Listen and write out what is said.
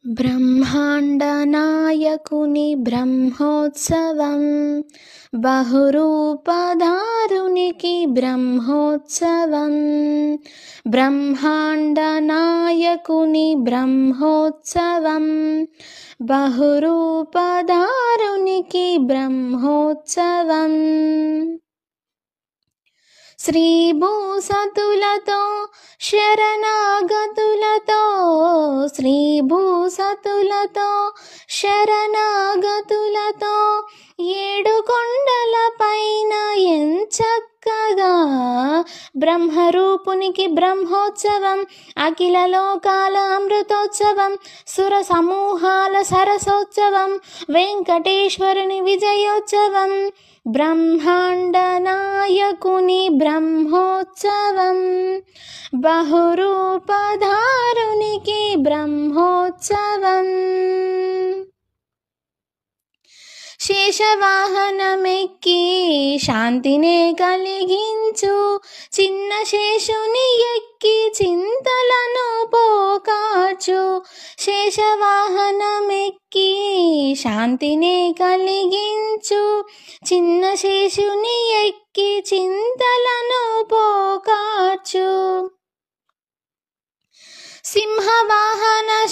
బ్రహ్మాండనాయకుని బ్రహ్మోత్సవం, బహురూపధారునికి బ్రహ్మోత్సవం. బ్రహ్మాండనాయకుని బ్రహ్మోత్సవం, బహురూపధారునికి బ్రహ్మోత్సవం. శ్రీభూసతులతో శరణాగతులతో, శ్రీభూసతులతో శరణాగతులతో, ఏడు కొండల పైన ఎంచక్కగా బ్రహ్మరూపునికి బ్రహ్మోత్సవం, అఖిల లోకాల అమృతోత్సవం, సుర సమూహాల సరసోత్సవం, వెంకటేశ్వరుని విజయోత్సవం. బ్రహ్మాండనాయకుని బ్రహ్మోత్సవం, బహురూపధారునికి బ్రహ్మోత్సవం. శేషవాహనమెక్కి శాంతినే కలిగించు, చిన్న శేషుని ఎక్కి చింతలను పోకాచు. శేషవాహనమెక్కి శాంతినే కలిగించు, చిన్న శేషుని ఎక్కి చింతలను పోకాచు. సింహవాహన